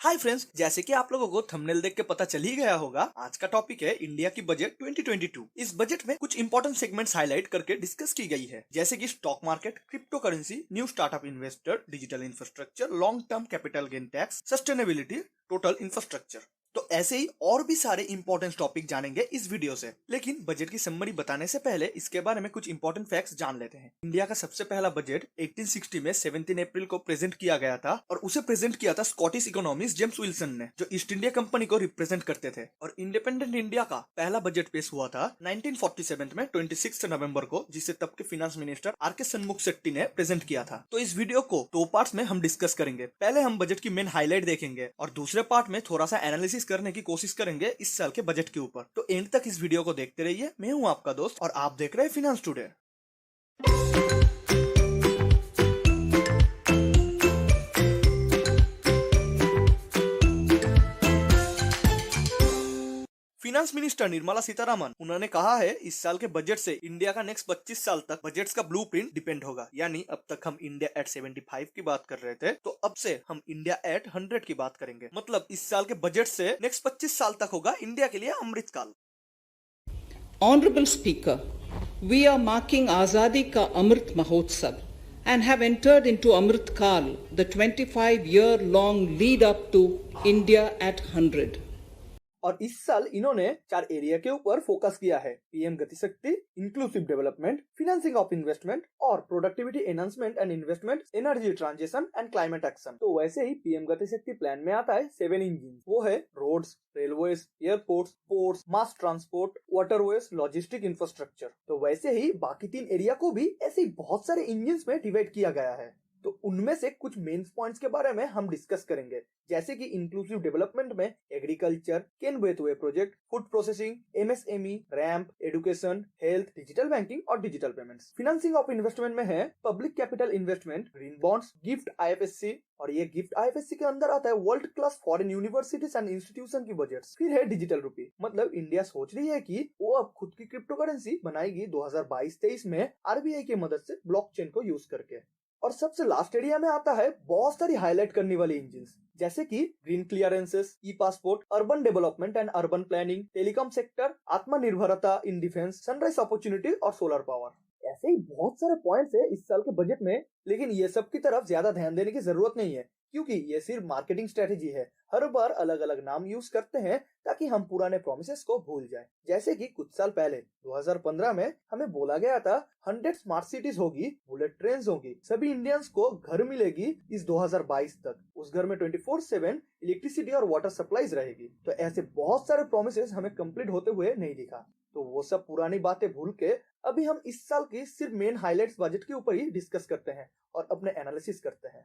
Hi friends, जैसे कि आप लोगों को थंबनेल देख के पता चल ही गया होगा, आज का टॉपिक है इंडिया की बजट 2022। इस बजट में कुछ इंपॉर्टेंट सेगमेंट्स हाईलाइट करके डिस्कस की गई है, जैसे कि stock market, crypto currency, new startup investor, digital infrastructure, long term capital gain tax, sustainability, total infrastructure. तो ऐसे ही और भी सारे इंपॉर्टेंट टॉपिक जानेंगे इस वीडियो से। लेकिन बजट की समरी बताने से पहले इसके बारे में कुछ इंपॉर्टेंट फैक्ट्स जान लेते हैं। इंडिया का सबसे पहला बजट 1860 में 17 अप्रैल को प्रेजेंट किया गया था और उसे प्रेजेंट किया था स्कॉटिश इकोनॉमिस्ट जेम्स विल्सन ने, जो ईस्ट इंडिया कंपनी को रिप्रेजेंट करते थे। और इंडिपेंडेंट इंडिया का पहला बजट पेश हुआ था 1947 में 26 नवंबर को, जिसे तब के फिनेंस मिनिस्टर आर.के. सन्मुख शेट्टी ने प्रेजेंट किया था। तो इस वीडियो को दो पार्ट्स में हम डिस्कस करेंगे। पहले हम बजट की मेन हाईलाइट देखेंगे और दूसरे पार्ट में थोड़ा सा एनालिसिस करने की कोशिश करेंगे इस साल के बजट के ऊपर। तो एंड तक इस वीडियो को देखते रहिए। मैं हूं आपका दोस्त और आप देख रहे हैं finance today. Finance minister Nirmala Sitharaman, उन्होंने कहा है इस साल के बजट से इंडिया का नेक्स्ट 25 साल तक बजट्स का ब्लूप्रिंट डिपेंड होगा। यानी अब तक हम इंडिया एट 75 की बात कर रहे थे, तो अब से हम इंडिया एट 100 की बात करेंगे। मतलब इस साल के बजट से नेक्स्ट 25 साल तक होगा इंडिया के लिए अमृतकाल। Honorable Speaker, we are marking Azadi Ka Amrit Mahotsav and have entered into Amrit Kal, the 25-year-long lead up to India at 100. और इस साल इन्होंने 4 एरिया के ऊपर फोकस किया है: PM Gati Shakti, inclusive development, financing of investment और productivity enhancement and investment, energy transition and climate action. तो वैसे ही पीएम गति शक्ति प्लान में आता है 7 इंजन। वो है roads, railways, airports, ports, mass transport, waterways, logistic infrastructure. तो वैसे ही बाकी 3 एरिया को भी ऐसे ही बहुत सारे इंजन में डिवाइड किया गया है। तो उनमें से कुछ मेन पॉइंट्स के बारे में हम डिस्कस करेंगे, जैसे कि इंक्लूसिव डेवलपमेंट में agriculture, Ken Betwa project, food processing, MSME, RAMP, education, health, digital banking और digital payments. Financing of investment में है public capital investment, green bonds, GIFT IFSC, और ये गिफ्ट आईएफएससी के अंदर आता है world class foreign universities and institution की बजट्स। फिर है डिजिटल रूपी, मतलब इंडिया सोच रही है कि वो अब खुद की क्रिप्टो करेंसी बनाएगी 2022-23 में आरबीआई की मदद से ब्लॉकचेन को यूज करके। और सबसे लास्ट एरिया में आता है बहुत सारी हाईलाइट करने वाली इंजन, जैसे कि green clearances, E passport, urban development and urban planning, telecom sector, आत्मनिर्भरता इन डिफेंस, सनराइज अपॉर्चुनिटी और सोलर पावर। ऐसे ही बहुत सारे पॉइंट्स है इस साल के बजट में, लेकिन ये सब की तरफ ज्यादा ध्यान देने की जरूरत नहीं है, क्योंकि ये सिर्फ मार्केटिंग स्ट्रेटेजी है। हर बार अलग अलग नाम यूज करते हैं ताकि हम पुराने प्रोमिसेस को भूल जाएं। जैसे कि कुछ साल पहले 2015 में हमें बोला गया था 100 स्मार्ट सिटीज होगी, बुलेट ट्रेन होगी, सभी इंडियंस को घर मिलेगी इस 2022 तक, उस घर में 24/7 इलेक्ट्रिसिटी और वाटर सप्लाईज रहेगी। तो ऐसे बहुत सारे प्रोमिसेस हमें कंप्लीट होते हुए नहीं दिखा। तो वो सब पुरानी बातें भूल के अभी हम इस साल की सिर्फ मेन हाईलाइट्स बजट के ऊपर ही डिस्कस करते हैं और अपने एनालिसिस करते हैं।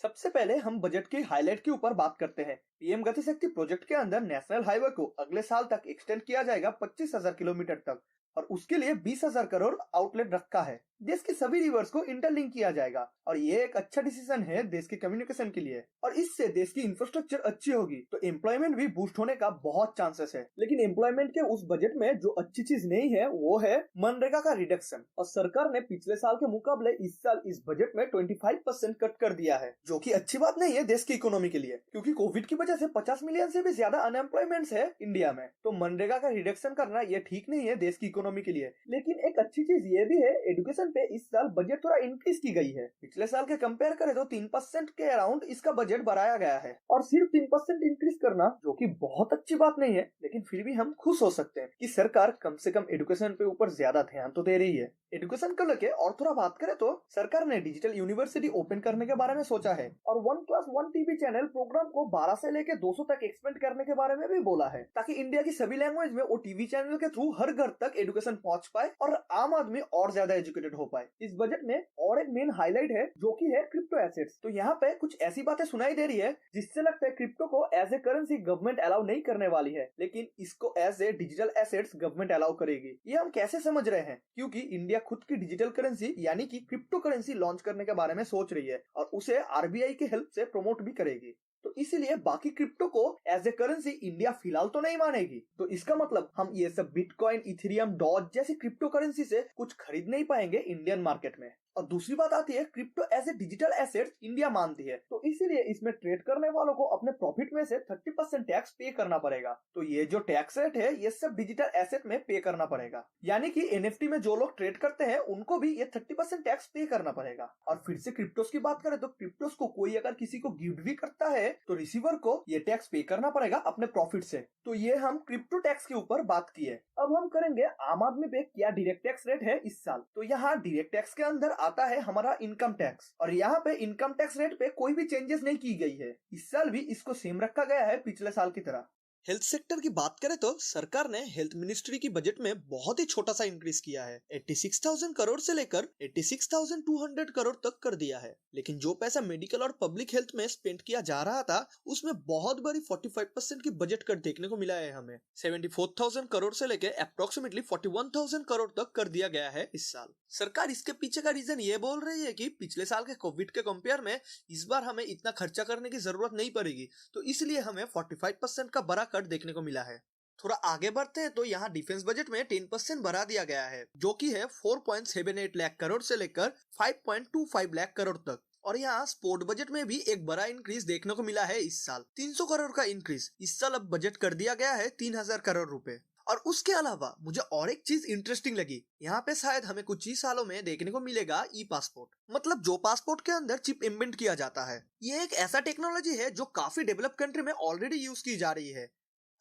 सबसे पहले हम बजट की हाईलाइट के ऊपर बात करते हैं। पीएम गति शक्ति प्रोजेक्ट के अंदर नेशनल हाईवे को अगले साल तक एक्सटेंड किया जाएगा 25,000 किलोमीटर तक, और उसके लिए 20,000 करोड़ आउटलेट रखा है। देश के सभी रिवर्स को इंटरलिंक किया जाएगा और ये एक अच्छा डिसीजन है देश के कम्युनिकेशन के लिए, और इससे देश की इंफ्रास्ट्रक्चर अच्छी होगी तो एम्प्लॉयमेंट भी बूस्ट होने का बहुत चांसेस है। लेकिन एम्प्लॉयमेंट के उस बजट में जो अच्छी चीज नहीं है वो है मनरेगा का रिडक्शन, और सरकार ने पिछले साल के मुकाबले इस साल इस बजट में 25% कट कर दिया है, जो की अच्छी बात नहीं है देश की इकोनॉमी के लिए, क्योंकि कोविड की वजह से 50 मिलियन से भी ज्यादा अनएम्प्लॉयमेंट है इंडिया में। तो मनरेगा का रिडक्शन करना ये ठीक नहीं है देश की इकोनॉमी के लिए। लेकिन एक अच्छी चीज ये भी है, एजुकेशन पे इस साल बजट थोड़ा इंक्रीज की गई है। पिछले साल के कंपेयर करें तो 3% के अराउंड इसका बजट बढ़ाया गया है, और सिर्फ 3% इंक्रीज करना जो कि बहुत अच्छी बात नहीं है, लेकिन फिर भी हम खुश हो सकते हैं कि सरकार कम से कम एजुकेशन पे ऊपर ज्यादा ध्यान तो दे रही है। एजुकेशन को लेके और थोड़ा बात करें तो सरकार ने डिजिटल यूनिवर्सिटी ओपन करने के बारे में सोचा है, और 1+1 टीवी चैनल प्रोग्राम को 12 से लेके 200 तक एक्सपेंड करने के बारे में भी बोला है, ताकि इंडिया की सभी लैंग्वेज में वो टीवी चैनल के थ्रू हर घर तक एजुकेशन पहुंच पाए और आम आदमी और ज्यादा एजुकेटेड हो पाए। इस बजट में और एक मेन हाईलाइट है जो कि है क्रिप्टो एसेट्स। तो यहाँ पे कुछ ऐसी बातें सुनाई दे रही है जिससे लगता है क्रिप्टो को as a currency government allow नहीं करने वाली है, लेकिन इसको as a digital assets government allow करेगी। ये हम कैसे समझ रहे हैं, क्योंकि इंडिया खुद की डिजिटल करेंसी यानी कि क्रिप्टो करेंसी लॉन्च करने के बारे में सोच रही है और उसे आरबीआई की हेल्प से प्रमोट भी करेगी। तो इसीलिए बाकी क्रिप्टो को एज ए करेंसी इंडिया फिलहाल तो नहीं मानेगी। तो इसका मतलब हम ये सब बिटकॉइन, इथेरियम, डॉज जैसी क्रिप्टो करेंसी से कुछ खरीद नहीं पाएंगे इंडियन मार्केट में। और दूसरी बात आती है crypto as a digital asset India मानती है, तो इसीलिए इसमें ट्रेड करने वालों को अपने प्रॉफिट में से 30% टैक्स पे करना पड़ेगा। तो ये जो टैक्स रेट है ये सब डिजिटल एसेट में पे करना पड़ेगा, यानी कि एनएफटी में जो लोग ट्रेड करते हैं उनको भी ये 30% टैक्स पे करना पड़ेगा। और फिर से क्रिप्टोस की बात करें तो क्रिप्टोस को कोई अगर किसी को गिफ्ट भी करता है तो रिसीवर को ये टैक्स पे करना पड़ेगा अपने प्रॉफिट से। तो ये हम क्रिप्टो टैक्स के ऊपर बात की है। अब हम करेंगे आम आदमी पे क्या डायरेक्ट टैक्स रेट है इस साल। तो यहाँ डायरेक्ट टैक्स के अंदर आता है हमारा इनकम टैक्स, और यहाँ पे इनकम टैक्स रेट पे कोई भी चेंजेस नहीं की गई है। इस साल भी इसको सेम रखा गया है पिछले साल की तरह। हेल्थ सेक्टर की बात करें तो सरकार ने हेल्थ मिनिस्ट्री की बजट में बहुत ही छोटा सा इंक्रीज किया है। 86,000 करोड़ से लेकर 86,200 करोड़ तक कर दिया है। लेकिन जो पैसा मेडिकल और पब्लिक हेल्थ में स्पेंड किया जा रहा था उसमें बहुत बड़ी 45% की बजट कट देखने को मिला है हमें। 74,000 करोड़ से लेकर अप्रोक्सीमेटली 41,000 करोड़ तक कर दिया गया है इस साल। सरकार इसके पीछे का रीजन ये बोल रही है कि पिछले साल के कोविड के कंपेयर में इस बार हमें इतना खर्चा करने की जरूरत नहीं पड़ेगी, तो इसलिए हमें 45% का बड़ा कट देखने को मिला है। थोड़ा आगे बढ़ते हैं तो यहाँ डिफेंस बजट में 10% बढ़ा दिया गया है, जो कि है 4.78 लाख करोड़ से लेकर 5.25 लाख करोड़ तक। और यहाँ स्पोर्ट बजट में भी एक बड़ा इंक्रीज देखने को मिला है इस साल, 300 करोड़ का इंक्रीज। इस साल अब बजट कर दिया गया है 3,000 करोड़ रुपए। और उसके अलावा मुझे और एक चीज इंटरेस्टिंग लगी, यहाँ पे शायद हमें कुछ ही सालों में देखने को मिलेगा ई पासपोर्ट, मतलब जो पासपोर्ट के अंदर चिप इम्बेंट किया जाता है। ये एक ऐसा टेक्नोलॉजी है जो काफी डेवलप कंट्री में ऑलरेडी यूज की जा रही है।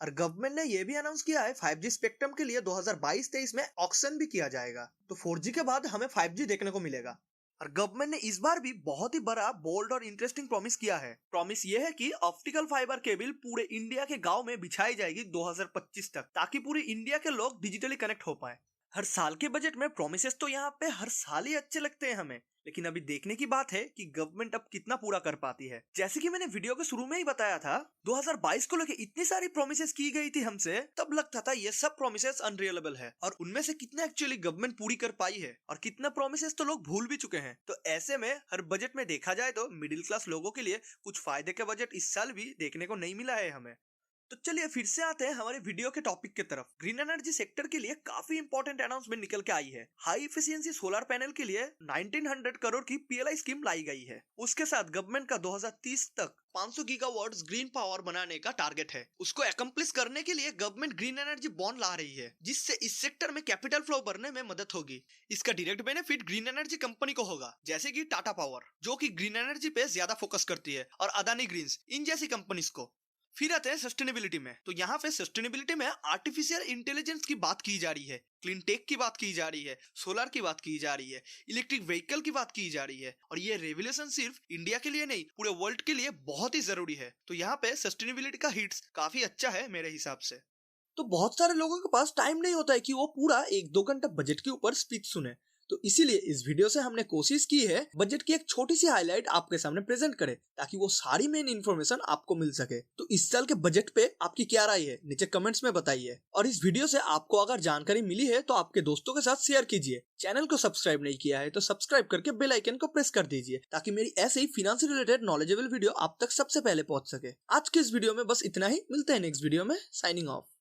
और गवर्नमेंट ने यह भी अनाउंस किया है 5G स्पेक्ट्रम के लिए 2022-23 में ऑक्शन भी किया जाएगा, तो 4G के बाद हमें 5G देखने को मिलेगा। और गवर्नमेंट ने इस बार भी बहुत ही बड़ा, बोल्ड और इंटरेस्टिंग प्रॉमिस किया है। प्रॉमिस ये है कि ऑप्टिकल फाइबर केबल पूरे इंडिया के गांव में बिछाई जाएगी 2025 तक, ताकि पूरी इंडिया के लोग डिजिटली कनेक्ट हो पाए। हर साल के बजट में प्रॉमिसेस तो यहाँ पे हर साल ही अच्छे लगते हैं हमें, लेकिन अभी देखने की बात है कि गवर्नमेंट अब कितना पूरा कर पाती है। जैसे कि मैंने वीडियो के शुरू में ही बताया था, 2022 को लेकर इतनी सारी प्रॉमिसेस की गई थी हमसे, तब लगता था ये सब प्रॉमिसेस अनरियलेबल है, और उनमें से कितना एक्चुअली गवर्नमेंट पूरी कर पाई है और कितना प्रॉमिसेस तो लोग भूल भी चुके हैं। तो ऐसे में हर बजट में देखा जाए तो मिडिल क्लास लोगों के लिए कुछ फायदे के बजट इस साल भी देखने को नहीं मिला है हमें। तो चलिए फिर से आते हैं हमारे वीडियो के टॉपिक की तरफ। ग्रीन एनर्जी सेक्टर के लिए काफी इंपॉर्टेंट अनाउंसमेंट निकल के आई है। हाई एफिशिएंसी सोलर पैनल के लिए 1900 करोड़ की PLI स्कीम लाई गई है। उसके साथ गवर्नमेंट का 2030 तक 500 गीगावाट ग्रीन पावर बनाने का टारगेट है। उसको अकम्प्लिश करने के लिए गवर्नमेंट ग्रीन एनर्जी बॉन्ड ला रही है, जिससे इस सेक्टर में कैपिटल फ्लो बढ़ने में मदद होगी। इसका direct benefit green energy company को होगा, जैसे कि टाटा पावर जो कि ग्रीन एनर्जी पे ज्यादा फोकस करती है, और अदानी ग्रीन्स, इन जैसी कंपनीज को। फिर आते हैं सस्टेनेबिलिटी में। तो यहाँ पे सस्टेनेबिलिटी में आर्टिफिशियल इंटेलिजेंस की बात की जा रही है, क्लीन टेक की बात की जा रही है, सोलर की बात की जा रही है, इलेक्ट्रिक व्हीकल की बात की जा रही है। और ये रेवोल्यूशन सिर्फ इंडिया के लिए नहीं, पूरे वर्ल्ड के लिए बहुत ही जरूरी है। तो यहाँ पे सस्टेनेबिलिटी का हिट्स काफी अच्छा है मेरे हिसाब से। तो बहुत सारे लोगों के पास टाइम नहीं होता है कि वो पूरा 1-2 घंटा बजट के ऊपर स्पीच सुने, तो इसीलिए इस वीडियो से हमने कोशिश की है बजट की एक छोटी सी हाईलाइट आपके सामने प्रेजेंट करें, ताकि वो सारी मेन इन्फॉर्मेशन आपको मिल सके। तो इस साल के बजट पे आपकी क्या राय है, नीचे कमेंट्स में बताइए। और इस वीडियो से आपको अगर जानकारी मिली है तो आपके दोस्तों के साथ शेयर कीजिए। चैनल को सब्सक्राइब नहीं किया है तो सब्सक्राइब करके बेल आइकन को प्रेस कर दीजिए, ताकि मेरी ऐसे ही फाइनेंस रिलेटेड नॉलेजेबल वीडियो आप तक सबसे पहले पहुंच सके। आज के इस वीडियो में बस इतना ही, मिलते हैं नेक्स्ट वीडियो में। Signing off.